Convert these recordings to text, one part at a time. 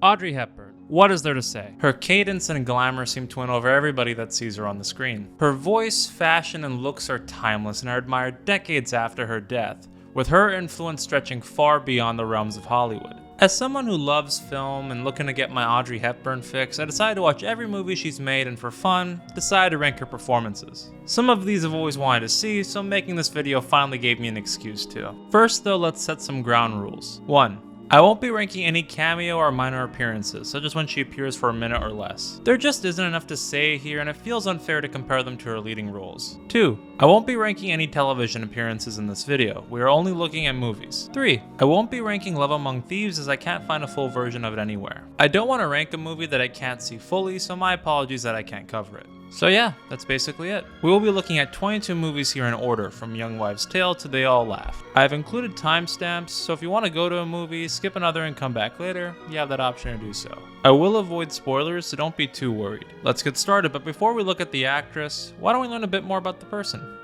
Audrey Hepburn. What is there to say? Her cadence and glamour seem to win over everybody that sees her on the screen. Her voice, fashion, and looks are timeless and are admired decades after her death, with her influence stretching far beyond the realms of Hollywood. As someone who loves film and looking to get my Audrey Hepburn fix, I decided to watch every movie she's made and for fun, decided to rank her performances. Some of these I've always wanted to see, so making this video finally gave me an excuse to. First though, let's set some ground rules. 1. I won't be ranking any cameo or minor appearances, such as when she appears for a minute or less. There just isn't enough to say here, and it feels unfair to compare them to her leading roles. 2. I won't be ranking any television appearances in this video. We are only looking at movies. 3. I won't be ranking Love Among Thieves as I can't find a full version of it anywhere. I don't want to rank a movie that I can't see fully, so my apologies that I can't cover it. So yeah, that's basically it. We will be looking at 22 movies here in order, from Young Wives' Tale to They All Laughed. I have included timestamps, so if you want to go to a movie, skip another and come back later, you have that option to do so. I will avoid spoilers, so don't be too worried. Let's get started, but before we look at the actress, why don't we learn a bit more about the person?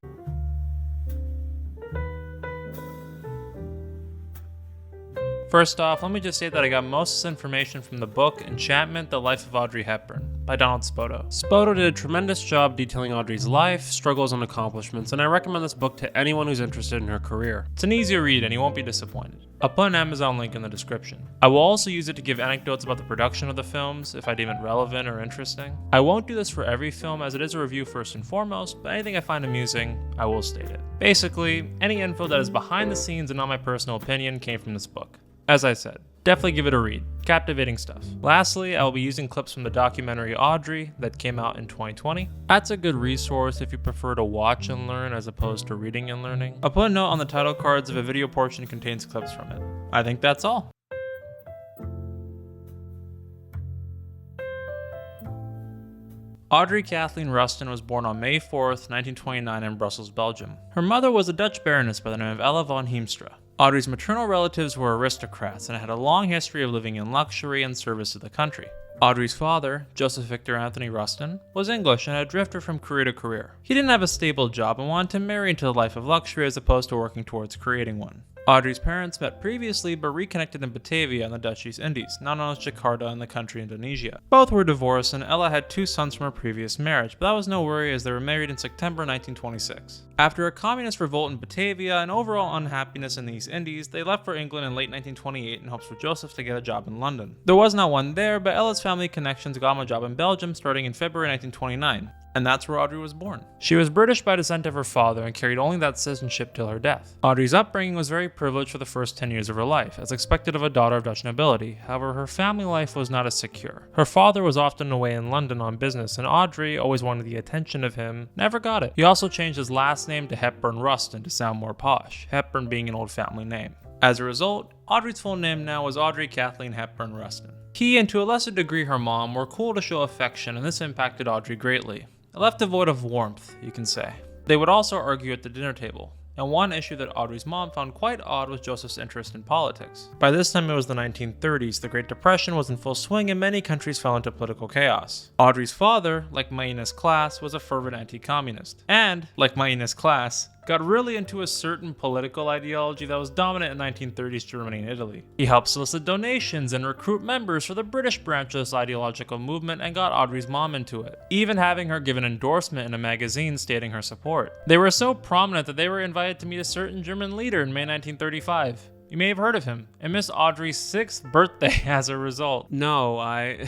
First off, let me just say that I got most of this information from the book Enchantment, The Life of Audrey Hepburn by Donald Spoto. Spoto did a tremendous job detailing Audrey's life, struggles, and accomplishments, and I recommend this book to anyone who's interested in her career. It's an easy read and you won't be disappointed. I'll put an Amazon link in the description. I will also use it to give anecdotes about the production of the films if I deem it relevant or interesting. I won't do this for every film as it is a review first and foremost, but anything I find amusing, I will state it. Basically, any info that is behind the scenes and not my personal opinion came from this book. As I said, definitely give it a read. Captivating stuff. Lastly, I will be using clips from the documentary Audrey that came out in 2020. That's a good resource if you prefer to watch and learn as opposed to reading and learning. I'll put a note on the title cards if a video portion contains clips from it. I think that's all. Audrey Kathleen Rustin was born on May 4th, 1929 in Brussels, Belgium. Her mother was a Dutch baroness by the name of Ella von Heemstra. Audrey's maternal relatives were aristocrats and had a long history of living in luxury and service to the country. Audrey's father, Joseph Victor Anthony Rustin, was English and a drifter from career to career. He didn't have a stable job and wanted to marry into the life of luxury as opposed to working towards creating one. Audrey's parents met previously but reconnected in Batavia in the Dutch East Indies, now known as Jakarta in the country Indonesia. Both were divorced and Ella had 2 sons from her previous marriage, but that was no worry as they were married in September 1926. After a communist revolt in Batavia and overall unhappiness in the East Indies, they left for England in late 1928 in hopes for Joseph to get a job in London. There was not one there, but Ella's family connections got him a job in Belgium starting in February 1929. And that's where Audrey was born. She was British by descent of her father and carried only that citizenship till her death. Audrey's upbringing was very privileged for the first 10 years of her life, as expected of a daughter of Dutch nobility. However, her family life was not as secure. Her father was often away in London on business, and Audrey, always wanted the attention of him, never got it. He also changed his last name to Hepburn Rustin to sound more posh, Hepburn being an old family name. As a result, Audrey's full name now was Audrey Kathleen Hepburn Rustin. He, and to a lesser degree her mom, were cool to show affection, and this impacted Audrey greatly. It left a void of warmth, you can say. They would also argue at the dinner table, and one issue that Audrey's mom found quite odd was Joseph's interest in politics. By this time it was the 1930s, the Great Depression was in full swing and many countries fell into political chaos. Audrey's father, like Maïna's class, was a fervent anti-communist, and, like Maïna's class, got really into a certain political ideology that was dominant in 1930s Germany and Italy. He helped solicit donations and recruit members for the British branch of this ideological movement and got Audrey's mom into it, even having her give an endorsement in a magazine stating her support. They were so prominent that they were invited to meet a certain German leader in May 1935. You may have heard of him, and missed Audrey's 6th birthday as a result. No, I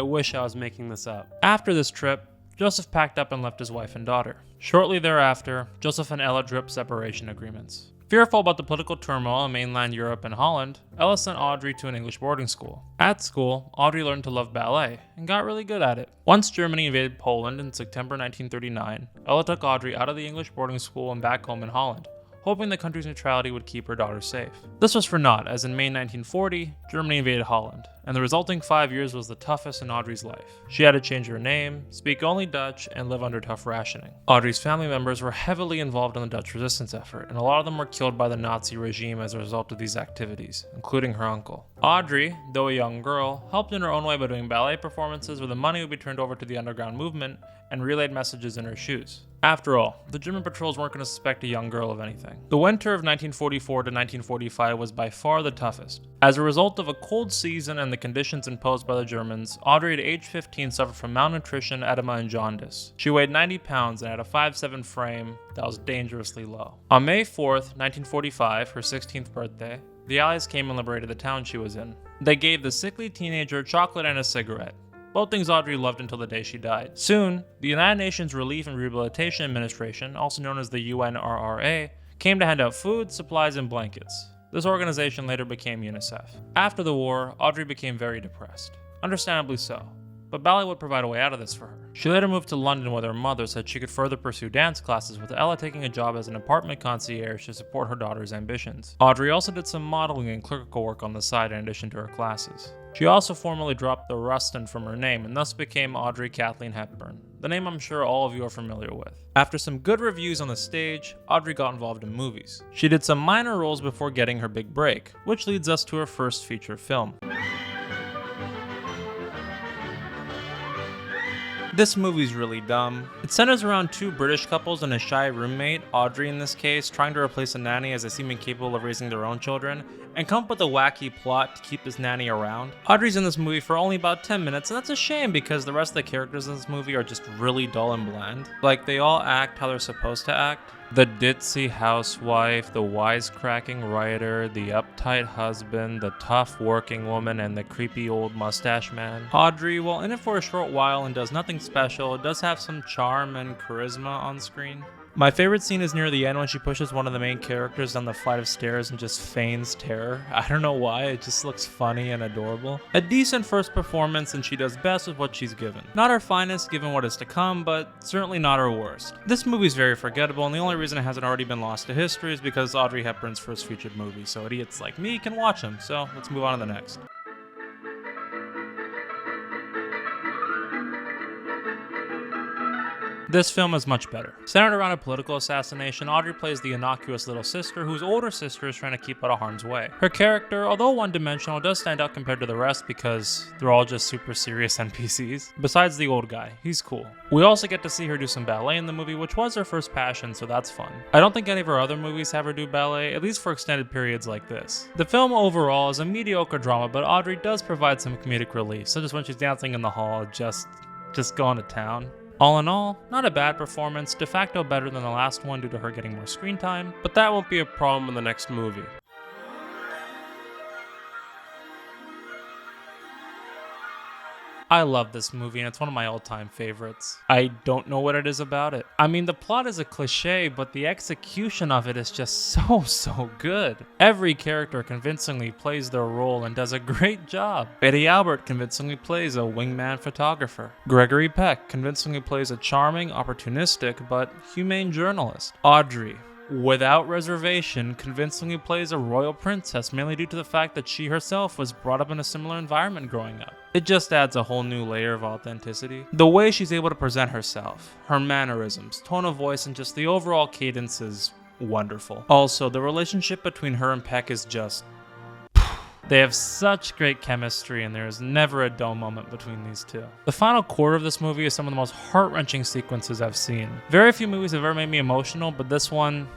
wish I was making this up. After this trip, Joseph packed up and left his wife and daughter. Shortly thereafter, Joseph and Ella drew up separation agreements. Fearful about the political turmoil in mainland Europe and Holland, Ella sent Audrey to an English boarding school. At school, Audrey learned to love ballet and got really good at it. Once Germany invaded Poland in September 1939, Ella took Audrey out of the English boarding school and back home in Holland, hoping the country's neutrality would keep her daughter safe. This was for naught, as in May 1940, Germany invaded Holland, and the resulting 5 years was the toughest in Audrey's life. She had to change her name, speak only Dutch, and live under tough rationing. Audrey's family members were heavily involved in the Dutch resistance effort, and a lot of them were killed by the Nazi regime as a result of these activities, including her uncle. Audrey, though a young girl, helped in her own way by doing ballet performances where the money would be turned over to the underground movement and relayed messages in her shoes. After all, the German patrols weren't going to suspect a young girl of anything. The winter of 1944 to 1945 was by far the toughest. As a result of a cold season and the conditions imposed by the Germans, Audrey at age 15 suffered from malnutrition, edema, and jaundice. She weighed 90 pounds and had a 5'7" frame that was dangerously low. On May 4th, 1945, her 16th birthday, the Allies came and liberated the town she was in. They gave the sickly teenager chocolate and a cigarette. Both things Audrey loved until the day she died. Soon, the United Nations Relief and Rehabilitation Administration, also known as the UNRRA, came to hand out food, supplies, and blankets. This organization later became UNICEF. After the war, Audrey became very depressed. Understandably so. But ballet would provide a way out of this for her. She later moved to London with her mother so that she could further pursue dance classes, with Ella taking a job as an apartment concierge to support her daughter's ambitions. Audrey also did some modeling and clerical work on the side in addition to her classes. She also formally dropped the Rustin from her name and thus became Audrey Kathleen Hepburn, the name I'm sure all of you are familiar with. After some good reviews on the stage, Audrey got involved in movies. She did some minor roles before getting her big break, which leads us to her first feature film. This movie's really dumb. It centers around two British couples and a shy roommate, Audrey in this case, trying to replace a nanny as they seem incapable of raising their own children, and come up with a wacky plot to keep this nanny around. Audrey's in this movie for only about 10 minutes, and that's a shame because the rest of the characters in this movie are just really dull and bland. Like, they all act how they're supposed to act. The ditzy housewife, the wisecracking writer, the uptight husband, the tough working woman, and the creepy old mustache man. Audrey, while in it for a short while and does nothing special, does have some charm and charisma on screen. My favorite scene is near the end when she pushes one of the main characters down the flight of stairs and just feigns terror. I don't know why, it just looks funny and adorable. A decent first performance, and she does best with what she's given. Not her finest given what is to come, but certainly not her worst. This movie's very forgettable, and the only reason it hasn't already been lost to history is because Audrey Hepburn's first featured movie, so idiots like me can watch them. So let's move on to the next. This film is much better. Centered around a political assassination, Audrey plays the innocuous little sister whose older sister is trying to keep out of harm's way. Her character, although one-dimensional, does stand out compared to the rest because they're all just super serious NPCs. Besides the old guy, he's cool. We also get to see her do some ballet in the movie, which was her first passion, so that's fun. I don't think any of her other movies have her do ballet, at least for extended periods like this. The film overall is a mediocre drama, but Audrey does provide some comedic relief, such as when she's dancing in the hall, just going to town. All in all, not a bad performance, de facto better than the last one due to her getting more screen time, but that won't be a problem in the next movie. I love this movie and it's one of my all-time favorites. I don't know what it is about it. I mean, the plot is a cliche, but the execution of it is just so good. Every character convincingly plays their role and does a great job. Eddie Albert convincingly plays a wingman photographer. Gregory Peck convincingly plays a charming, opportunistic, but humane journalist. Audrey, without reservation, convincingly plays a royal princess, mainly due to the fact that she herself was brought up in a similar environment growing up. It just adds a whole new layer of authenticity. The way she's able to present herself, her mannerisms, tone of voice, and just the overall cadence is wonderful. Also, the relationship between her and Peck is just... They have such great chemistry and there is never a dull moment between these two. The final quarter of this movie is some of the most heart-wrenching sequences I've seen. Very few movies have ever made me emotional, but this one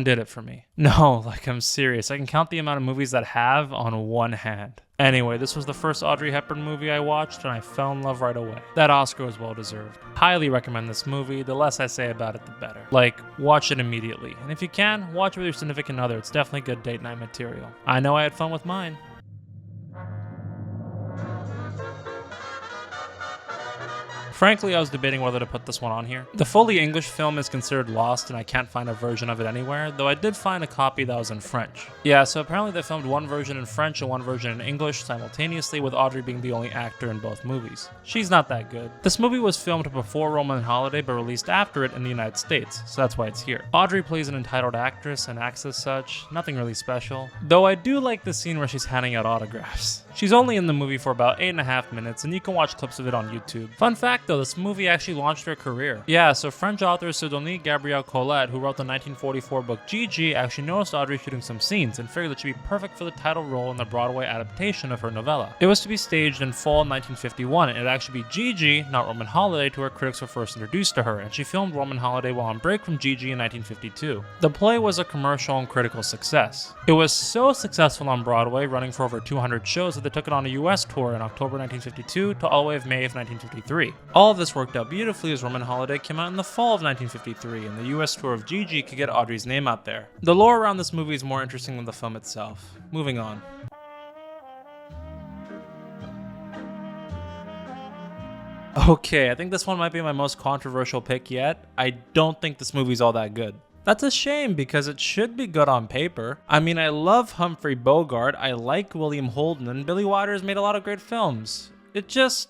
did it for me. No, like I'm serious. I can count the amount of movies that have on one hand. Anyway, this was the first Audrey Hepburn movie I watched and I fell in love right away. That Oscar was well deserved. Highly recommend this movie. The less I say about it, the better. Like, watch it immediately. And if you can, watch it with your significant other. It's definitely good date night material. I know I had fun with mine. Frankly, I was debating whether to put this one on here. The fully English film is considered lost and I can't find a version of it anywhere, though I did find a copy that was in French. Yeah, so apparently they filmed one version in French and one version in English simultaneously, with Audrey being the only actor in both movies. She's not that good. This movie was filmed before Roman Holiday but released after it in the United States, so that's why it's here. Audrey plays an entitled actress and acts as such, nothing really special. Though I do like the scene where she's handing out autographs. She's only in the movie for about 8.5 minutes and you can watch clips of it on YouTube. Fun fact though, this movie actually launched her career. Yeah, so French author Sidonie Gabrielle Colette, who wrote the 1944 book Gigi, actually noticed Audrey shooting some scenes and figured that she'd be perfect for the title role in the Broadway adaptation of her novella. It was to be staged in fall 1951, and it'd actually be Gigi, not Roman Holiday, to her critics were first introduced to her, and she filmed Roman Holiday while on break from Gigi in 1952. The play was a commercial and critical success. It was so successful on Broadway, running for over 200 shows, that they took it on a US tour in October 1952 to all the way of May of 1953. All of this worked out beautifully as Roman Holiday came out in the fall of 1953, and the US tour of Gigi could get Audrey's name out there. The lore around this movie is more interesting than the film itself. Moving on. Okay, I think this one might be my most controversial pick yet. I don't think this movie's all that good. That's a shame because it should be good on paper. I mean, I love Humphrey Bogart, I like William Holden, and Billy Wilder's made a lot of great films. It just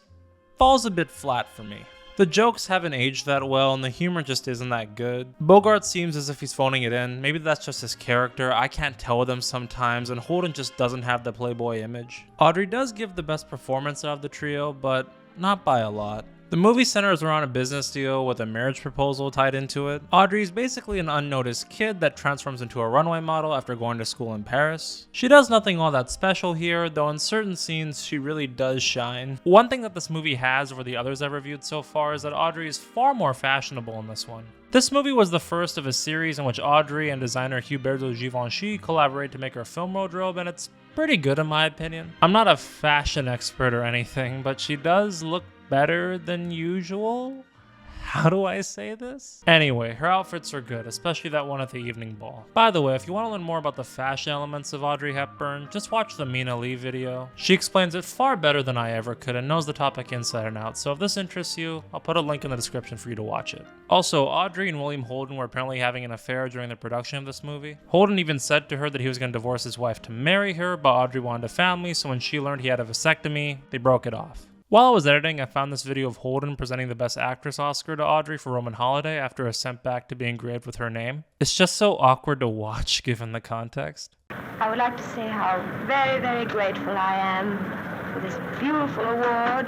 falls a bit flat for me. The jokes haven't aged that well and the humor just isn't that good. Bogart seems as if he's phoning it in. Maybe that's just his character, I can't tell with him sometimes, and Holden just doesn't have the playboy image. Audrey does give the best performance out of the trio, but not by a lot. The movie centers around a business deal with a marriage proposal tied into it. Audrey's basically an unnoticed kid that transforms into a runway model after going to school in Paris. She does nothing all that special here, though in certain scenes she really does shine. One thing that this movie has over the others I've reviewed so far is that Audrey is far more fashionable in this one. This movie was the first of a series in which Audrey and designer Huberto Givenchy collaborate to make her film wardrobe, and it's pretty good in my opinion. I'm not a fashion expert or anything, but she does look better than usual? How do I say this? Anyway, her outfits are good, especially that one at the evening ball. By the way, if you want to learn more about the fashion elements of Audrey Hepburn, just watch the Mina Lee video. She explains it far better than I ever could and knows the topic inside and out, so if this interests you, I'll put a link in the description for you to watch it. Also, Audrey and William Holden were apparently having an affair during the production of this movie. Holden even said to her that he was going to divorce his wife to marry her, but Audrey wanted a family, so when she learned he had a vasectomy, they broke it off. While I was editing, I found this video of Holden presenting the Best Actress Oscar to Audrey for Roman Holiday after a sent back to be engraved with her name. It's just so awkward to watch given the context. I would like to say how very, very grateful I am for this beautiful award,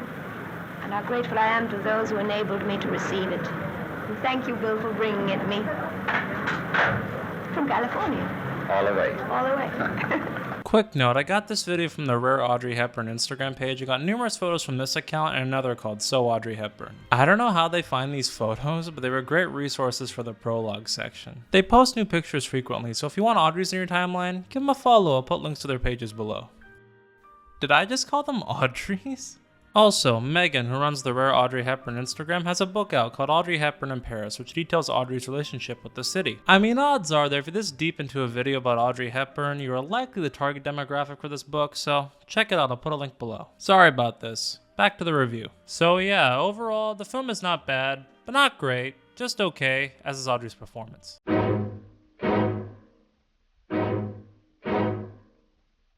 and how grateful I am to those who enabled me to receive it. And thank you, Bill, for bringing it me from California. All the way. All the way. Quick note, I got this video from the Rare Audrey Hepburn Instagram page. I got numerous photos from this account and another called So Audrey Hepburn. I don't know how they find these photos, but they were great resources for the Prologue section. They post new pictures frequently, so if you want Audrey's in your timeline, give them a follow. I'll put links to their pages below. Did I just call them Audrey's? Also, Megan, who runs the Rare Audrey Hepburn Instagram, has a book out called Audrey Hepburn in Paris, which details Audrey's relationship with the city. I mean, odds are that if you're this deep into a video about Audrey Hepburn, you are likely the target demographic for this book, so check it out, I'll put a link below. Sorry about this. Back to the review. So yeah, overall, the film is not bad, but not great, just okay, as is Audrey's performance.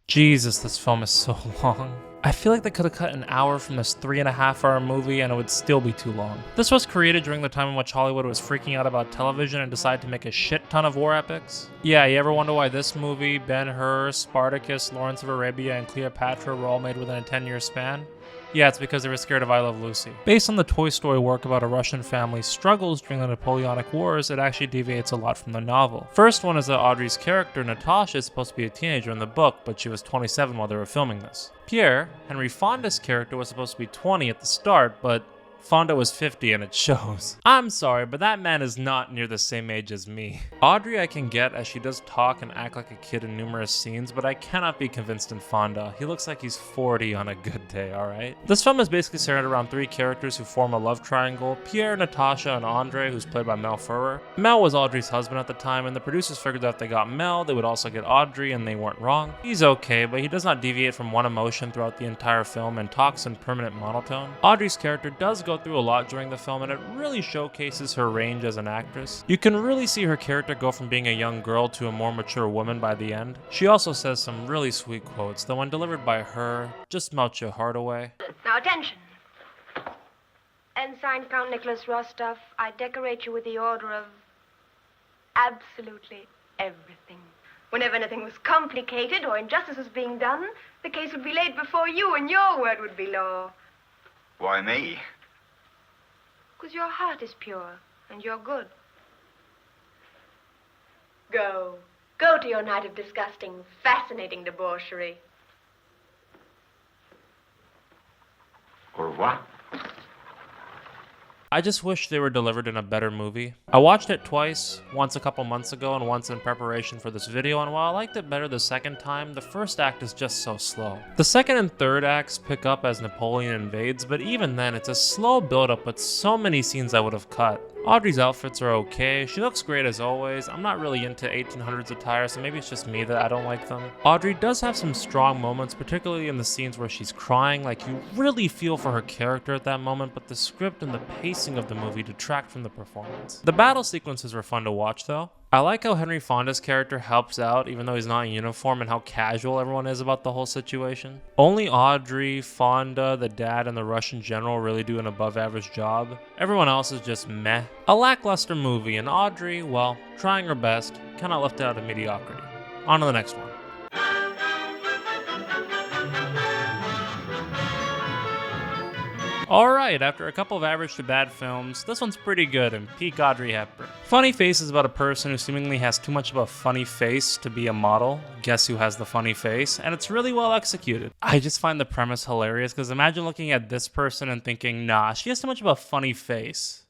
Jesus, this film is so long. I feel like they could have cut an hour from this 3.5-hour movie and it would still be too long. This was created during the time in which Hollywood was freaking out about television and decided to make a shit ton of war epics. Yeah, you ever wonder why this movie, Ben-Hur, Spartacus, Lawrence of Arabia, and Cleopatra were all made within a 10-year span? Yeah, it's because they were scared of I Love Lucy. Based on the Toy Story work about a Russian family's struggles during the Napoleonic Wars, it actually deviates a lot from the novel. First one is that Audrey's character, Natasha, is supposed to be a teenager in the book, but she was 27 while they were filming this. Pierre, Henry Fonda's character, was supposed to be 20 at the start, but Fonda was 50 and it shows. I'm sorry, but that man is not near the same age as me. Audrey I can get as she does talk and act like a kid in numerous scenes, but I cannot be convinced in Fonda. He looks like he's 40 on a good day, alright? This film is basically centered around 3 characters who form a love triangle: Pierre, Natasha, and Andre, who's played by Mel Ferrer. Mel was Audrey's husband at the time, and the producers figured that if they got Mel, they would also get Audrey, and they weren't wrong. He's okay, but he does not deviate from one emotion throughout the entire film and talks in permanent monotone. Audrey's character does go through a lot during the film, and it really showcases her range as an actress. You can really see her character go from being a young girl to a more mature woman by the end. She also says some really sweet quotes that when delivered by her, just melt your heart away. Now attention. Ensign Count Nicholas Rostov, I decorate you with the order of absolutely everything. Whenever anything was complicated or injustice was being done, the case would be laid before you and your word would be law. Why me? Because your heart is pure, and you're good. Go. Go to your night of disgusting, fascinating debauchery. Au revoir. I just wish they were delivered in a better movie. I watched it twice, once a couple months ago and once in preparation for this video, and while I liked it better the second time, the first act is just so slow. The second and third acts pick up as Napoleon invades, but even then, it's a slow build-up with so many scenes I would have cut. Audrey's outfits are okay, she looks great as always. I'm not really into 1800s attire, so maybe it's just me that I don't like them. Audrey does have some strong moments, particularly in the scenes where she's crying, like you really feel for her character at that moment, but the script and the pacing of the movie detract from the performance. The battle sequences were fun to watch though. I like how Henry Fonda's character helps out even though he's not in uniform and how casual everyone is about the whole situation. Only Audrey, Fonda, the dad, and the Russian general really do an above average job. Everyone else is just meh. A lackluster movie, and Audrey, well, trying her best, kinda left out of mediocrity. On to the next one. Alright, after a couple of average to bad films, this one's pretty good and peak Audrey Hepburn. Funny Face is about a person who seemingly has too much of a funny face to be a model. Guess who has the funny face? And it's really well executed. I just find the premise hilarious because imagine looking at this person and thinking, nah, she has too much of a funny face.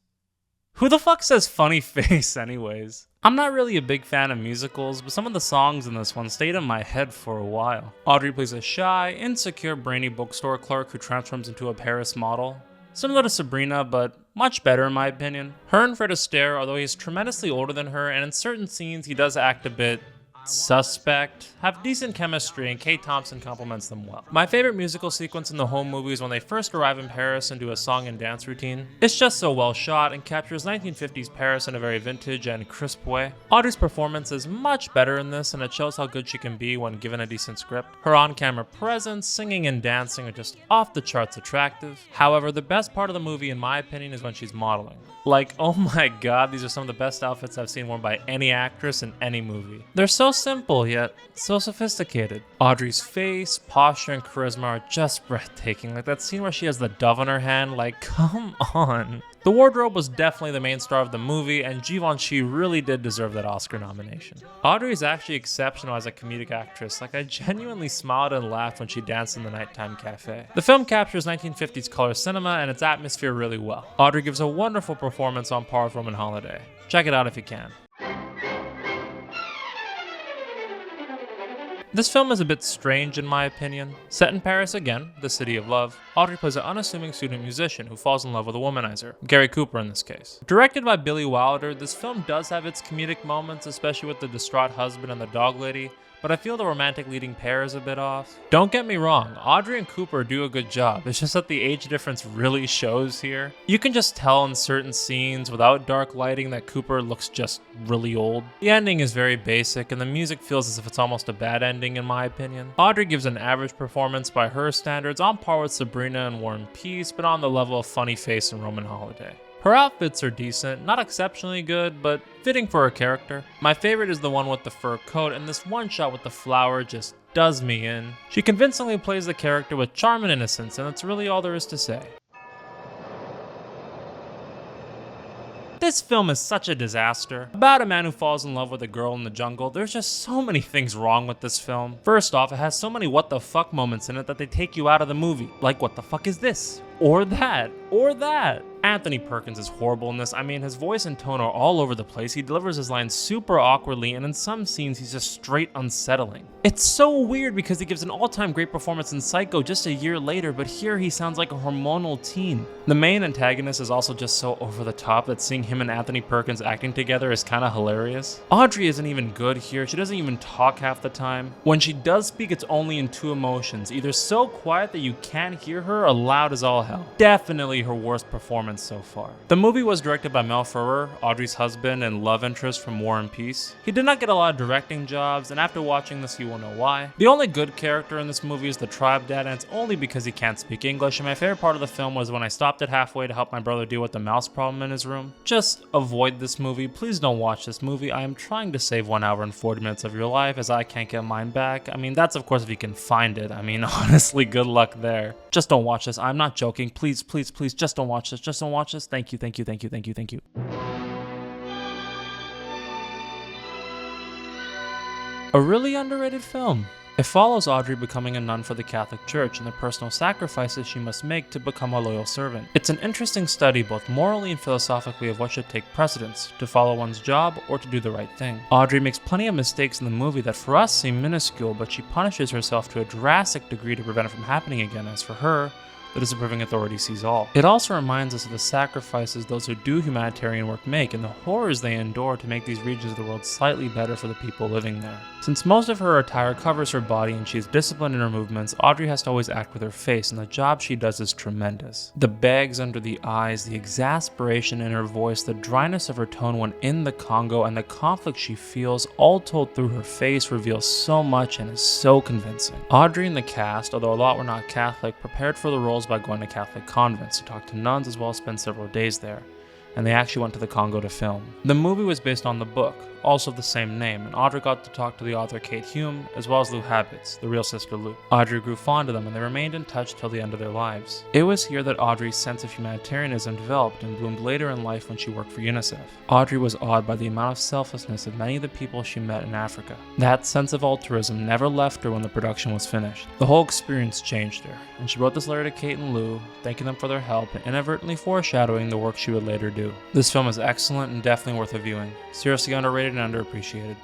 Who the fuck says funny face anyways? I'm not really a big fan of musicals, but some of the songs in this one stayed in my head for a while. Audrey plays a shy, insecure, brainy bookstore clerk who transforms into a Paris model. Similar to Sabrina, but much better in my opinion. Her and Fred Astaire, although he's tremendously older than her, and in certain scenes he does act a bit suspect, have decent chemistry, and Kate Thompson complements them well. My favorite musical sequence in the whole movie is when they first arrive in Paris and do a song and dance routine. It's just so well shot and captures 1950s Paris in a very vintage and crisp way. Audrey's performance is much better in this, and it shows how good she can be when given a decent script. Her on-camera presence, singing and dancing are just off the charts attractive. However, the best part of the movie in my opinion is when she's modeling. Like, oh my god, these are some of the best outfits I've seen worn by any actress in any movie. They're so simple, yet so sophisticated. Audrey's face, posture, and charisma are just breathtaking. Like that scene where she has the dove in her hand, like, come on. The wardrobe was definitely the main star of the movie, and Givenchy really did deserve that Oscar nomination. Audrey is actually exceptional as a comedic actress. Like, I genuinely smiled and laughed when she danced in the nighttime cafe. The film captures 1950s color cinema and its atmosphere really well. Audrey gives a wonderful performance on par with Roman Holiday. Check it out if you can. This film is a bit strange in my opinion. Set in Paris again, the city of love, Audrey plays an unassuming student musician who falls in love with a womanizer, Gary Cooper in this case. Directed by Billy Wilder, this film does have its comedic moments, especially with the distraught husband and the dog lady, but I feel the romantic leading pair is a bit off. Don't get me wrong, Audrey and Cooper do a good job, it's just that the age difference really shows here. You can just tell in certain scenes without dark lighting that Cooper looks just really old. The ending is very basic and the music feels as if it's almost a bad ending in my opinion. Audrey gives an average performance by her standards, on par with Sabrina and War and Peace, but on the level of Funny Face and Roman Holiday. Her outfits are decent, not exceptionally good, but fitting for her character. My favorite is the one with the fur coat, and this one shot with the flower just does me in. She convincingly plays the character with charm and innocence, and that's really all there is to say. This film is such a disaster. About a man who falls in love with a girl in the jungle, there's just so many things wrong with this film. First off, it has so many what the fuck moments in it that they take you out of the movie. Like, what the fuck is this? Or that? Or that? Anthony Perkins is horrible in this. I mean, his voice and tone are all over the place. He delivers his lines super awkwardly, and in some scenes, he's just straight unsettling. It's so weird because he gives an all-time great performance in Psycho just a year later, but here he sounds like a hormonal teen. The main antagonist is also just so over the top that seeing him and Anthony Perkins acting together is kinda hilarious. Audrey isn't even good here. She doesn't even talk half the time. When she does speak, it's only in two emotions, either so quiet that you can't hear her or loud as all hell. Definitely her worst performance so far. The movie was directed by Mel Ferrer, Audrey's husband and love interest from War and Peace. He did not get a lot of directing jobs, and after watching this you will know why. The only good character in this movie is the tribe dad, and it's only because he can't speak English, and my favorite part of the film was when I stopped it halfway to help my brother deal with the mouse problem in his room. Just avoid this movie. Please don't watch this movie. I am trying to save 1 hour and 40 minutes of your life as I can't get mine back. I mean, that's of course if you can find it. I mean, honestly, good luck there. Just don't watch this. I'm not joking. Please, please, please, just don't watch this. Just don't don't watch this, thank you. A really underrated film. It follows Audrey becoming a nun for the Catholic Church and the personal sacrifices she must make to become a loyal servant. It's an interesting study both morally and philosophically of what should take precedence, to follow one's job or to do the right thing. Audrey makes plenty of mistakes in the movie that for us seem minuscule, but she punishes herself to a drastic degree to prevent it from happening again. As for her, the disapproving authority sees all. It also reminds us of the sacrifices those who do humanitarian work make and the horrors they endure to make these regions of the world slightly better for the people living there. Since most of her attire covers her body and she is disciplined in her movements, Audrey has to always act with her face, and the job she does is tremendous. The bags under the eyes, the exasperation in her voice, the dryness of her tone when in the Congo, and the conflict she feels, all told through her face, reveals so much and is so convincing. Audrey and the cast, although a lot were not Catholic, prepared for the roles by going to Catholic convents to talk to nuns as well as spend several days there, and they actually went to the Congo to film. The movie was based on the book, also of the same name, and Audrey got to talk to the author Kate Hume, as well as Lou Habits, the real Sister Lou. Audrey grew fond of them, and they remained in touch till the end of their lives. It was here that Audrey's sense of humanitarianism developed and bloomed later in life when she worked for UNICEF. Audrey was awed by the amount of selflessness of many of the people she met in Africa. That sense of altruism never left her when the production was finished. The whole experience changed her, and she wrote this letter to Kate and Lou, thanking them for their help and inadvertently foreshadowing the work she would later do. This film is excellent and definitely worth a viewing. Seriously underrated and underappreciated.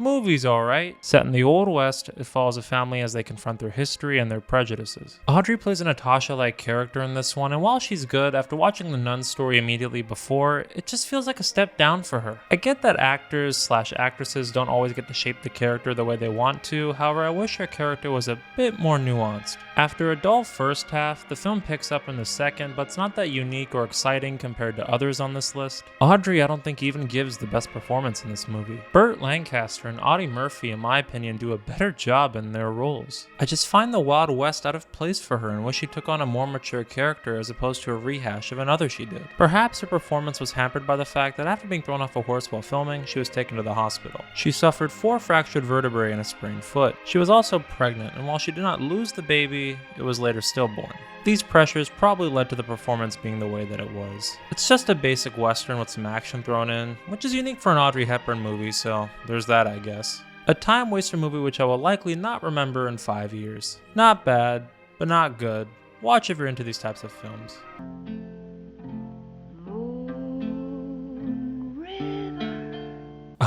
Movie's alright. Set in the Old West, it follows a family as they confront their history and their prejudices. Audrey plays a Natasha-like character in this one, and while she's good, after watching the nun story immediately before, it just feels like a step down for her. I get that actors/actresses don't always get to shape the character the way they want to, however I wish her character was a bit more nuanced. After a dull first half, the film picks up in the second, but it's not that unique or exciting compared to others on this list. Audrey I don't think even gives the best performance in this movie. Burt Lancaster and Audie Murphy, in my opinion, do a better job in their roles. I just find the Wild West out of place for her and wish she took on a more mature character as opposed to a rehash of another she did. Perhaps her performance was hampered by the fact that after being thrown off a horse while filming, she was taken to the hospital. She suffered 4 fractured vertebrae and a sprained foot. She was also pregnant, and while she did not lose the baby, it was later stillborn. These pressures probably led to the performance being the way that it was. It's just a basic western with some action thrown in, which is unique for an Audrey Hepburn movie, so there's that, I guess. A time waster movie which I will likely not remember in 5 years. Not bad, but not good. Watch if you're into these types of films.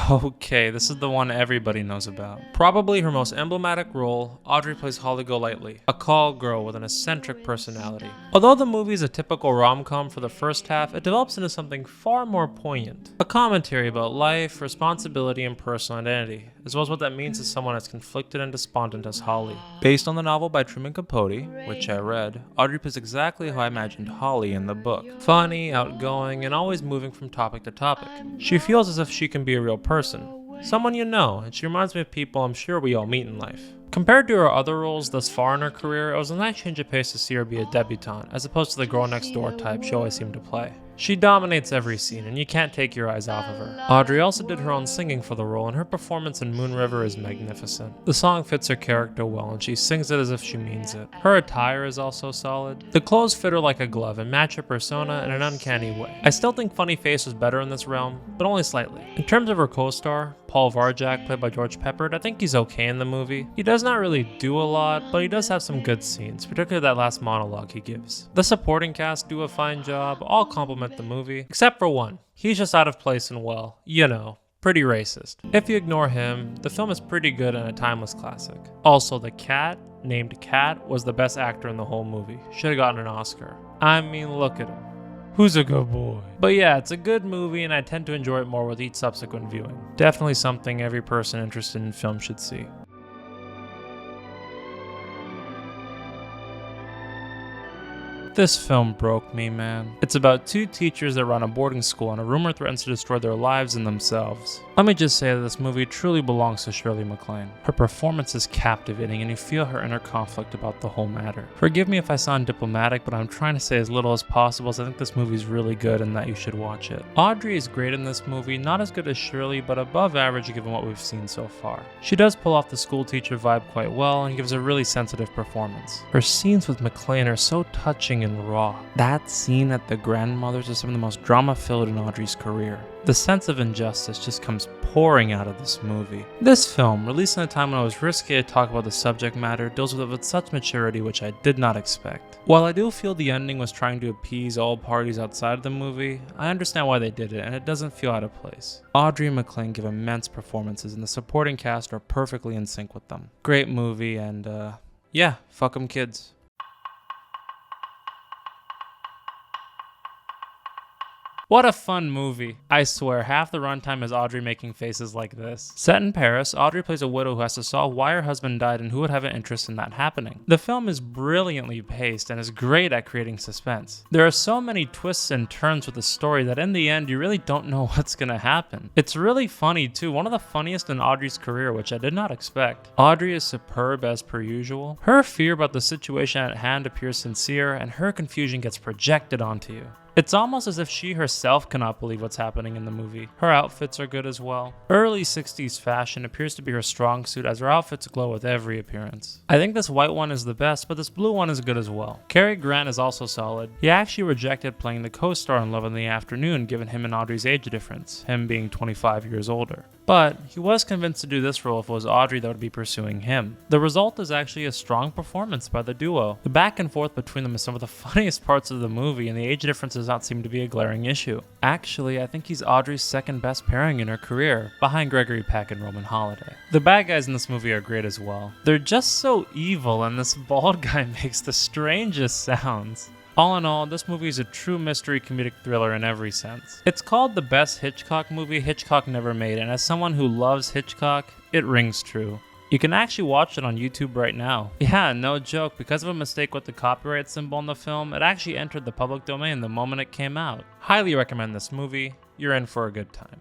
Okay, this is the one everybody knows about. Probably her most emblematic role, Audrey plays Holly Golightly, a call girl with an eccentric personality. Although the movie is a typical rom-com for the first half, it develops into something far more poignant. A commentary about life, responsibility, and personal identity, as well as what that means to someone as conflicted and despondent as Holly. Based on the novel by Truman Capote, which I read, Audrey plays exactly how I imagined Holly in the book. Funny, outgoing, and always moving from topic to topic. She feels as if she can be a real person, someone you know, and she reminds me of people I'm sure we all meet in life. Compared to her other roles thus far in her career, it was a nice change of pace to see her be a debutante, as opposed to the girl next door type she always seemed to play. She dominates every scene, and you can't take your eyes off of her. Audrey also did her own singing for the role, and her performance in Moon River is magnificent. The song fits her character well, and she sings it as if she means it. Her attire is also solid. The clothes fit her like a glove and match her persona in an uncanny way. I still think Funny Face was better in this realm, but only slightly. In terms of her co-star, Paul Varjak, played by George Peppard, I think he's okay in the movie. He does not really do a lot, but he does have some good scenes, particularly that last monologue he gives. The supporting cast do a fine job, all compliment the movie, except for one. He's just out of place and, well, you know, pretty racist. If you ignore him, the film is pretty good and a timeless classic. Also, the cat, named Cat, was the best actor in the whole movie. Should have gotten an Oscar. I mean, look at him. Who's a good boy? But yeah, it's a good movie and I tend to enjoy it more with each subsequent viewing. Definitely something every person interested in film should see. This film broke me, man. It's about two teachers that run a boarding school and a rumor threatens to destroy their lives and themselves. Let me just say that this movie truly belongs to Shirley MacLaine. Her performance is captivating and you feel her inner conflict about the whole matter. Forgive me if I sound diplomatic, but I'm trying to say as little as possible as I think this movie is really good and that you should watch it. Audrey is great in this movie, not as good as Shirley, but above average given what we've seen so far. She does pull off the school teacher vibe quite well and gives a really sensitive performance. Her scenes with MacLaine are so touching and raw. That scene at the grandmother's is some of the most drama-filled in Audrey's career. The sense of injustice just comes pouring out of this movie. This film, released in a time when it was risky to talk about the subject matter, deals with it with such maturity which I did not expect. While I do feel the ending was trying to appease all parties outside of the movie, I understand why they did it and it doesn't feel out of place. Audrey and MacLaine give immense performances and the supporting cast are perfectly in sync with them. Great movie and yeah, fuck 'em kids. What a fun movie. I swear, half the runtime is Audrey making faces like this. Set in Paris, Audrey plays a widow who has to solve why her husband died and who would have an interest in that happening. The film is brilliantly paced and is great at creating suspense. There are so many twists and turns with the story that in the end you really don't know what's gonna happen. It's really funny too, one of the funniest in Audrey's career, which I did not expect. Audrey is superb as per usual. Her fear about the situation at hand appears sincere and her confusion gets projected onto you. It's almost as if she herself cannot believe what's happening in the movie. Her outfits are good as well. Early 60s fashion appears to be her strong suit as her outfits glow with every appearance. I think this white one is the best, but this blue one is good as well. Cary Grant is also solid. He actually rejected playing the co-star in Love in the Afternoon given him and Audrey's age difference, him being 25 years older. But he was convinced to do this role if it was Audrey that would be pursuing him. The result is actually a strong performance by the duo. The back and forth between them is some of the funniest parts of the movie and the age difference does not seem to be a glaring issue. Actually, I think he's Audrey's second best pairing in her career, behind Gregory Peck and Roman Holiday. The bad guys in this movie are great as well. They're just so evil and this bald guy makes the strangest sounds. All in all, this movie is a true mystery comedic thriller in every sense. It's called the best Hitchcock movie Hitchcock never made, and as someone who loves Hitchcock, it rings true. You can actually watch it on YouTube right now. Yeah, no joke, because of a mistake with the copyright symbol in the film, it actually entered the public domain the moment it came out. Highly recommend this movie, you're in for a good time.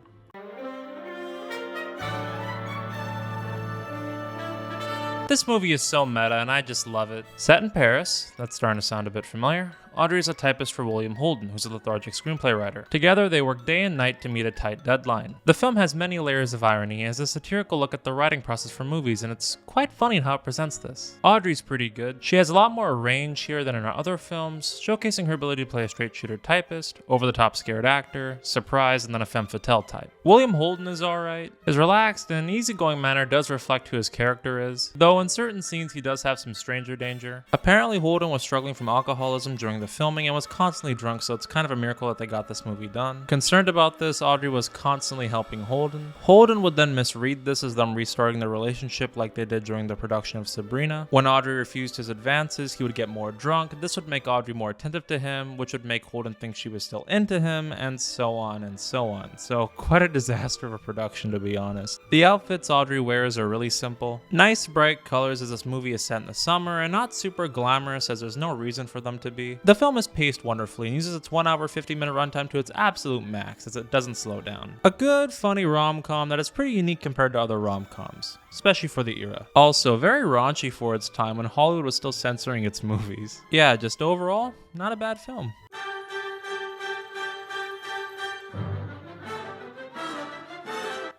This movie is so meta and I just love it. Set in Paris, that's starting to sound a bit familiar. Audrey is a typist for William Holden, who's a lethargic screenplay writer. Together, they work day and night to meet a tight deadline. The film has many layers of irony and is a satirical look at the writing process for movies, and it's quite funny in how it presents this. Audrey's pretty good. She has a lot more range here than in her other films, showcasing her ability to play a straight shooter typist, over-the-top scared actor, surprise, and then a femme fatale type. William Holden is alright. His relaxed and easygoing manner does reflect who his character is, though in certain scenes he does have some stranger danger. Apparently Holden was struggling from alcoholism during the filming and was constantly drunk, so it's kind of a miracle that they got this movie done. Concerned about this, Audrey was constantly helping Holden. Holden would then misread this as them restarting their relationship like they did during the production of Sabrina. When Audrey refused his advances, he would get more drunk. This would make Audrey more attentive to him, which would make Holden think she was still into him, and so on and so on. So quite a disaster of a production, to be honest. The outfits Audrey wears are really simple. Nice bright colors as this movie is set in the summer, and not super glamorous as there's no reason for them to be. The film is paced wonderfully and uses its 1 hour 50-minute runtime to its absolute max as it doesn't slow down. A good, funny rom-com that is pretty unique compared to other rom-coms, especially for the era. Also, very raunchy for its time when Hollywood was still censoring its movies. Yeah, just overall, not a bad film.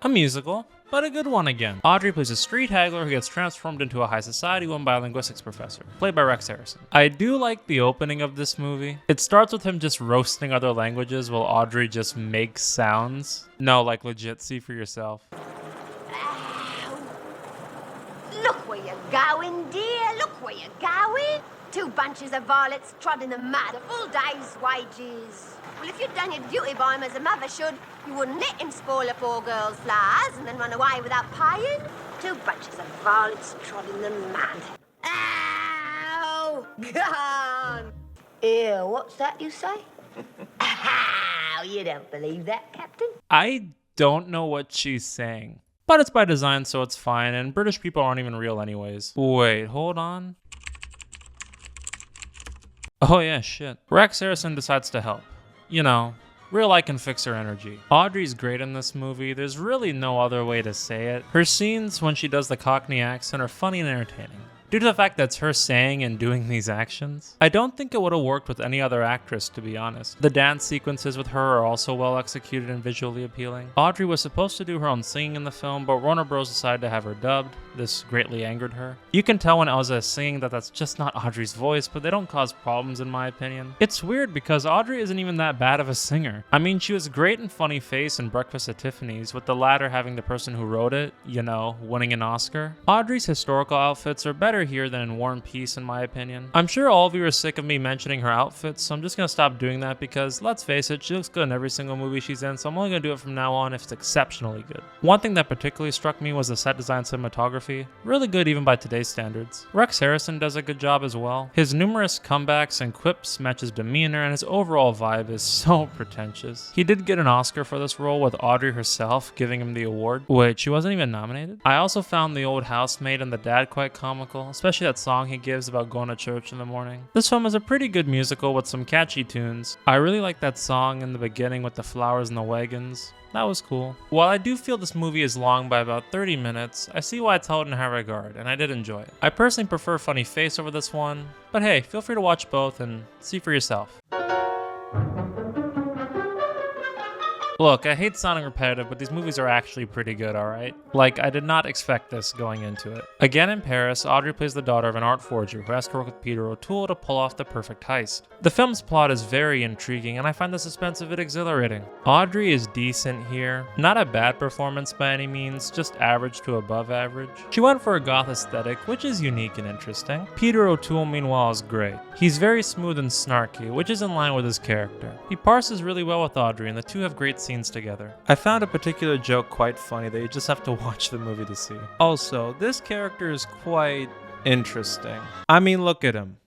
A musical, but a good one again. Audrey plays a street haggler who gets transformed into a high society one by a linguistics professor, played by Rex Harrison. I do like the opening of this movie. It starts with him just roasting other languages while Audrey just makes sounds. No, like legit, see for yourself. Look where you're going, dear, look where you're going. 2 bunches of varlets trod in the mud, a full day's wages. Well, if you'd done your duty by him as a mother should, you wouldn't let him spoil a poor girl's flowers and then run away without paying. 2 bunches of varlets trod in the mud. Ow! Gone! Ew, what's that you say? Ow, you don't believe that, Captain? I don't know what she's saying, but it's by design, so it's fine, and British people aren't even real anyways. Wait, hold on. Oh yeah, shit. Rex Harrison decides to help. You know, real I can fix her energy. Audrey's great in this movie, there's really no other way to say it. Her scenes when she does the Cockney accent are funny and entertaining, due to the fact that it's her saying and doing these actions. I don't think it would have worked with any other actress, to be honest. The dance sequences with her are also well executed and visually appealing. Audrey was supposed to do her own singing in the film, but Warner Bros. Decided to have her dubbed. This greatly angered her. You can tell when Elsa is singing that that's just not Audrey's voice, but they don't cause problems in my opinion. It's weird because Audrey isn't even that bad of a singer. I mean, she was great in Funny Face and Breakfast at Tiffany's, with the latter having the person who wrote it, you know, winning an Oscar. Audrey's historical outfits are better here than in War and Peace in my opinion. I'm sure all of you are sick of me mentioning her outfits, so I'm just gonna stop doing that because, let's face it, she looks good in every single movie she's in, so I'm only gonna do it from now on if it's exceptionally good. One thing that particularly struck me was the set design cinematography. Really good even by today's standards. Rex Harrison does a good job as well. His numerous comebacks and quips match his demeanor, and his overall vibe is so pretentious. He did get an Oscar for this role, with Audrey herself giving him the award, which she wasn't even nominated. I also found the old housemaid and the dad quite comical, especially that song he gives about going to church in the morning. This film is a pretty good musical with some catchy tunes. I really like that song in the beginning with the flowers and the wagons. That was cool. While I do feel this movie is long by about 30 minutes, I see why it's held in high regard, and I did enjoy it. I personally prefer Funny Face over this one, but hey, feel free to watch both and see for yourself. Look, I hate sounding repetitive, but these movies are actually pretty good, alright? Like, I did not expect this going into it. Again in Paris, Audrey plays the daughter of an art forger who has to work with Peter O'Toole to pull off the perfect heist. The film's plot is very intriguing, and I find the suspense of it exhilarating. Audrey is decent here. Not a bad performance by any means, just average to above average. She went for a goth aesthetic, which is unique and interesting. Peter O'Toole, meanwhile, is great. He's very smooth and snarky, which is in line with his character. He parses really well with Audrey, and the two have great scenes together. I found a particular joke quite funny that you just have to watch the movie to see. Also, this character is quite interesting. I mean, look at him.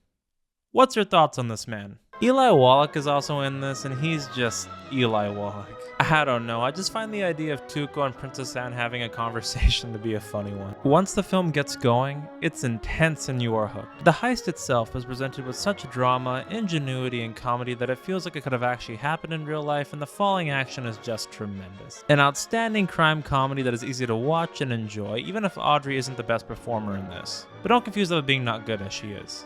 What's your thoughts on this man? Eli Wallach is also in this, and he's just Eli Wallach. I don't know, I just find the idea of Tuco and Princess Anne having a conversation to be a funny one. Once the film gets going, it's intense and you are hooked. The heist itself is presented with such drama, ingenuity, and comedy that it feels like it could have actually happened in real life, and the falling action is just tremendous. An outstanding crime comedy that is easy to watch and enjoy, even if Audrey isn't the best performer in this. But don't confuse that with being not good, as she is.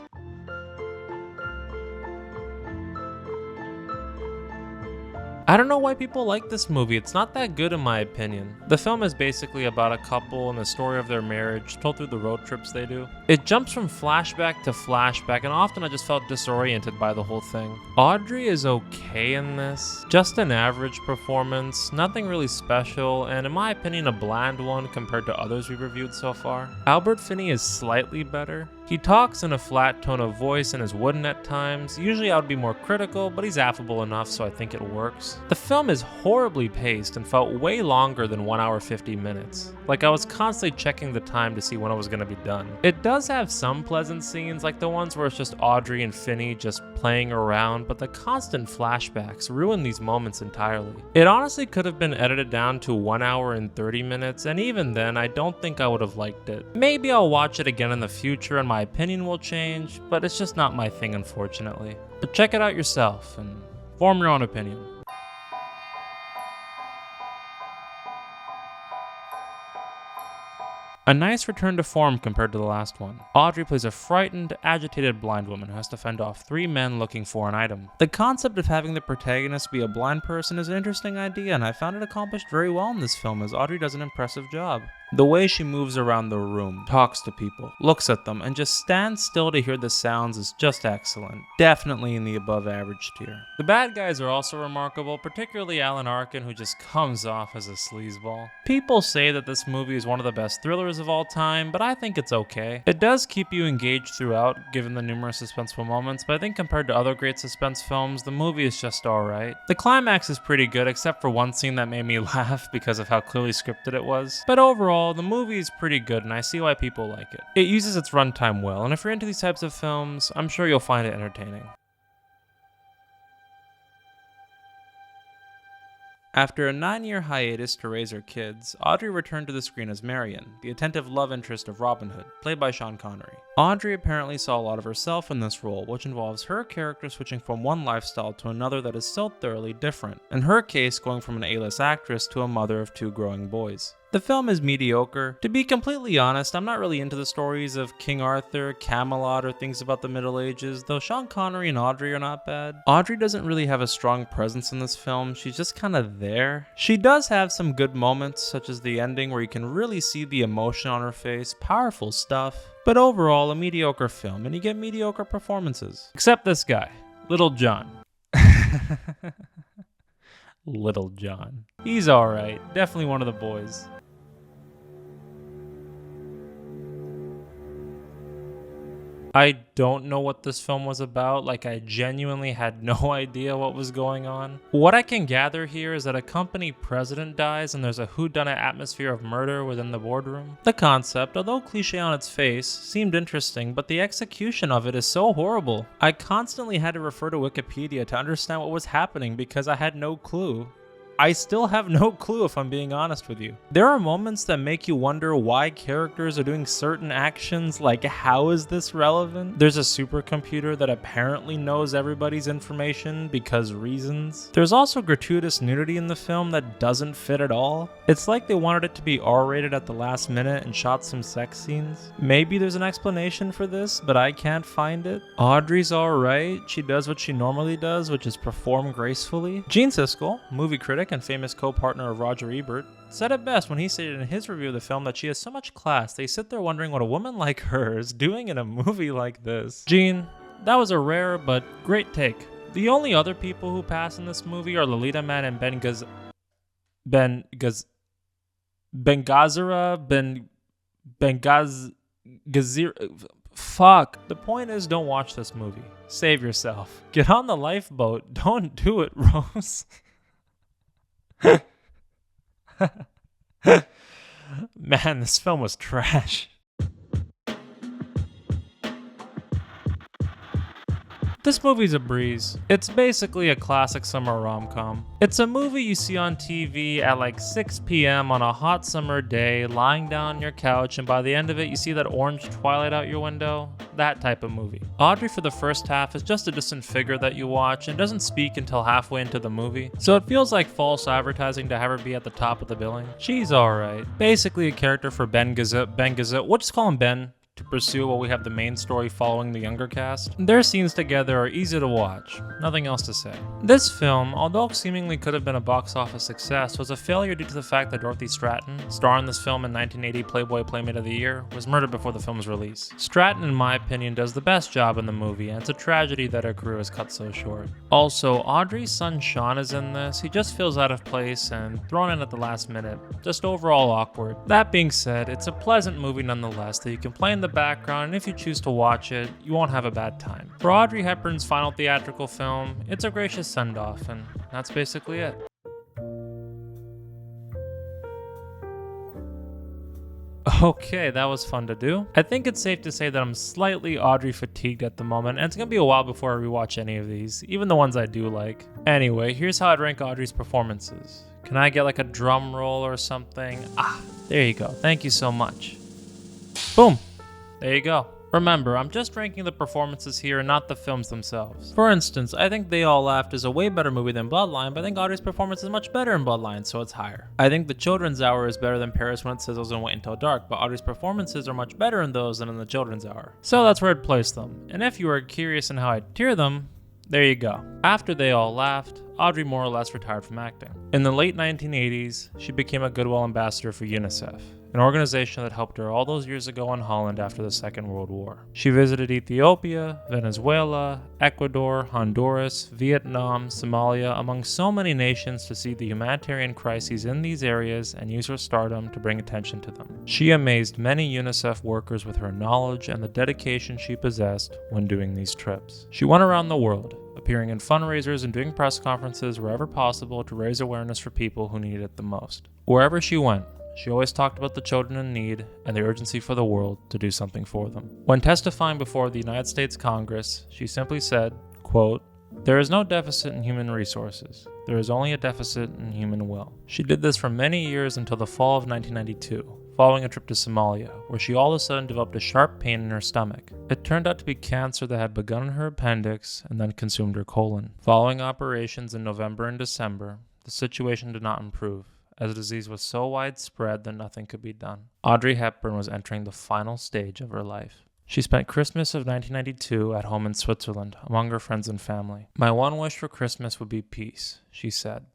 I don't know why people like this movie, it's not that good in my opinion. The film is basically about a couple and the story of their marriage told through the road trips they do. It jumps from flashback to flashback, and often I just felt disoriented by the whole thing. Audrey is okay in this, just an average performance, nothing really special, and in my opinion a bland one compared to others we've reviewed so far. Albert Finney is slightly better. He talks in a flat tone of voice and is wooden at times. Usually I would be more critical, but he's affable enough, so I think it works. The film is horribly paced and felt way longer than 1 hour 50 minutes. Like I was constantly checking the time to see when it was going to be done. It does have some pleasant scenes, like the ones where it's just Audrey and Finney just playing around, but the constant flashbacks ruin these moments entirely. It honestly could have been edited down to 1 hour and 30 minutes, and even then I don't think I would have liked it. Maybe I'll watch it again in the future and my opinion will change, but it's just not my thing, unfortunately. But check it out yourself and form your own opinion. A nice return to form compared to the last one. Audrey plays a frightened, agitated blind woman who has to fend off 3 men looking for an item. The concept of having the protagonist be a blind person is an interesting idea, and I found it accomplished very well in this film, as Audrey does an impressive job. The way she moves around the room, talks to people, looks at them, and just stands still to hear the sounds is just excellent. Definitely in the above average tier. The bad guys are also remarkable, particularly Alan Arkin, who just comes off as a sleazeball. People say that this movie is one of the best thrillers of all time, but I think it's okay. It does keep you engaged throughout, given the numerous suspenseful moments, but I think compared to other great suspense films, the movie is just alright. The climax is pretty good, except for one scene that made me laugh because of how clearly scripted it was. But overall, the movie is pretty good, and I see why people like it. It uses its runtime well, and if you're into these types of films, I'm sure you'll find it entertaining. After a 9-year hiatus to raise her kids, Audrey returned to the screen as Marian, the attentive love interest of Robin Hood, played by Sean Connery. Audrey apparently saw a lot of herself in this role, which involves her character switching from one lifestyle to another that is so thoroughly different. In her case, going from an A-list actress to a mother of 2 growing boys. The film is mediocre. To be completely honest, I'm not really into the stories of King Arthur, Camelot, or things about the Middle Ages, though Sean Connery and Audrey are not bad. Audrey doesn't really have a strong presence in this film, she's just kind of there. She does have some good moments, such as the ending where you can really see the emotion on her face, powerful stuff. But overall, a mediocre film, and you get mediocre performances. Except this guy, Little John. Little John. He's alright, definitely one of the boys. I don't know what this film was about, like I genuinely had no idea what was going on. What I can gather here is that a company president dies and there's a whodunit atmosphere of murder within the boardroom. The concept, although cliche on its face, seemed interesting, but the execution of it is so horrible. I constantly had to refer to Wikipedia to understand what was happening because I had no clue. I still have no clue if I'm being honest with you. There are moments that make you wonder why characters are doing certain actions, like how is this relevant? There's a supercomputer that apparently knows everybody's information because reasons. There's also gratuitous nudity in the film that doesn't fit at all. It's like they wanted it to be R-rated at the last minute and shot some sex scenes. Maybe there's an explanation for this, but I can't find it. Audrey's alright, she does what she normally does, which is perform gracefully. Gene Siskel, movie critic and famous co-partner of Roger Ebert, said it best when he stated in his review of the film that she has so much class they sit there wondering what a woman like her is doing in a movie like this. Gene, that was a rare but great take. The only other people who pass in this movie are Lolita Man and Fuck. The point is, don't watch this movie. Save yourself. Get on the lifeboat. Don't do it, Rose. Man, this film was trash. This movie's a breeze. It's basically a classic summer rom-com. It's a movie you see on TV at like 6 p.m. on a hot summer day, lying down on your couch, and by the end of it you see that orange twilight out your window. That type of movie. Audrey for the first half is just a distant figure that you watch and doesn't speak until halfway into the movie, so it feels like false advertising to have her be at the top of the billing. She's alright. Basically a character for Ben Gazzut, we'll just call him Ben, to pursue while we have the main story following the younger cast. Their scenes together are easy to watch, nothing else to say. This film, although seemingly could have been a box office success, was a failure due to the fact that Dorothy Stratton, star in this film in 1980 Playboy Playmate of the Year, was murdered before the film's release. Stratton, in my opinion, does the best job in the movie, and it's a tragedy that her career is cut so short. Also, Audrey's son Sean is in this. He just feels out of place and thrown in at the last minute, just overall awkward. That being said, it's a pleasant movie nonetheless that you can play in the background, and if you choose to watch it, you won't have a bad time. For Audrey Hepburn's final theatrical film, it's a gracious send-off, and that's basically it. Okay, that was fun to do. I think it's safe to say that I'm slightly Audrey fatigued at the moment, and it's gonna be a while before I rewatch any of these, even the ones I do like. Anyway, here's how I'd rank Audrey's performances. Can I get like a drum roll or something? There you go. Thank you so much. Boom. There you go. Remember, I'm just ranking the performances here and not the films themselves. For instance, I think They All Laughed is a way better movie than Bloodline, but I think Audrey's performance is much better in Bloodline, so it's higher. I think The Children's Hour is better than Paris When It Sizzles and Wait Until Dark, but Audrey's performances are much better in those than in The Children's Hour. So that's where I'd place them. And if you are curious in how I'd tier them, there you go. After They All Laughed, Audrey more or less retired from acting. In the late 1980s, she became a Goodwill ambassador for UNICEF, an organization that helped her all those years ago in Holland after the Second World War. She visited Ethiopia, Venezuela, Ecuador, Honduras, Vietnam, Somalia, among so many nations to see the humanitarian crises in these areas and use her stardom to bring attention to them. She amazed many UNICEF workers with her knowledge and the dedication she possessed when doing these trips. She went around the world, appearing in fundraisers and doing press conferences wherever possible to raise awareness for people who needed it the most. Wherever she went, she always talked about the children in need and the urgency for the world to do something for them. When testifying before the United States Congress, she simply said, quote, There is no deficit in human resources. There is only a deficit in human will. She did this for many years until the fall of 1992, following a trip to Somalia, where she all of a sudden developed a sharp pain in her stomach. It turned out to be cancer that had begun in her appendix and then consumed her colon. Following operations in November and December, the situation did not improve, as the disease was so widespread that nothing could be done. Audrey Hepburn was entering the final stage of her life. She spent Christmas of 1992 at home in Switzerland, among her friends and family. "My one wish for Christmas would be peace," she said.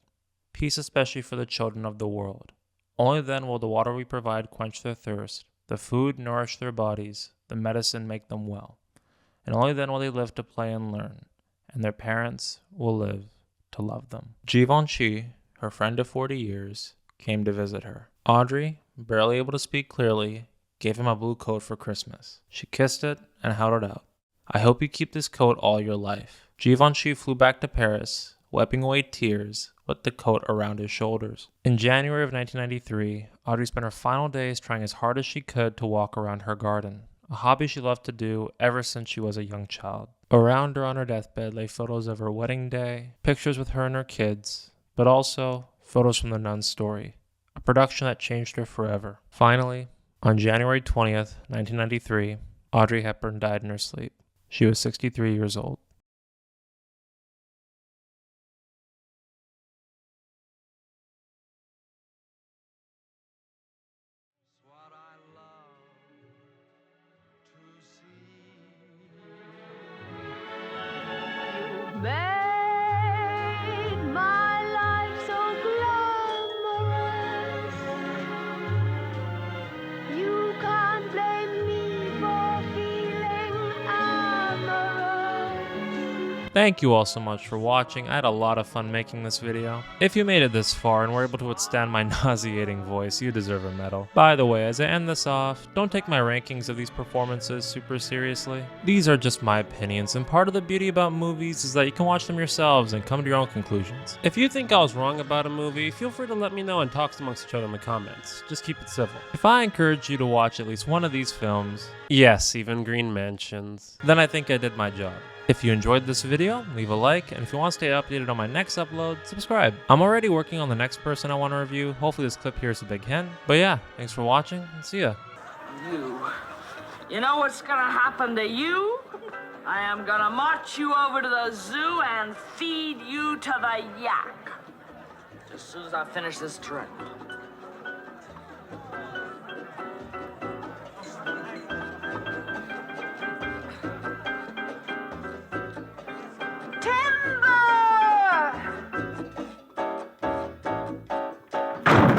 "Peace especially for the children of the world. Only then will the water we provide quench their thirst, the food nourish their bodies, the medicine make them well. And only then will they live to play and learn, and their parents will live to love them." Givenchy, her friend of 40 years, came to visit her. Audrey, barely able to speak clearly, gave him a blue coat for Christmas. She kissed it and held it out. "I hope you keep this coat all your life." Givenchy flew back to Paris, wiping away tears with the coat around his shoulders. In January of 1993, Audrey spent her final days trying as hard as she could to walk around her garden, a hobby she loved to do ever since she was a young child. Around her on her deathbed lay photos of her wedding day, pictures with her and her kids, but also photos from The Nun's Story, a production that changed her forever. Finally, on January 20th, 1993, Audrey Hepburn died in her sleep. She was 63 years old. Made my life so glamorous. You can't blame me for feeling amorous. Thank you all so much for watching. I had a lot of fun making this video. If you made it this far and were able to withstand my nauseating voice, you deserve a medal. By the way, as I end this off, don't take my rankings of these performances super seriously. These are just my opinions, and part of the beauty about movies is that you can watch them yourselves and come to your own conclusions. If you think I was wrong about a movie, feel free to let me know and talk amongst each other in the comments. Just keep it civil. If I encourage you to watch at least one of these films, Yes, even Green mentions. then I think I did my job. If you enjoyed this video, leave a like, and if you want to stay updated on my next upload, subscribe. I'm already working on the next person I want to review. Hopefully this clip here is a big hint. But yeah, thanks for watching, and see ya. You know what's gonna happen to you? I am gonna march you over to the zoo and feed you to the yak. As soon as I finish this trip.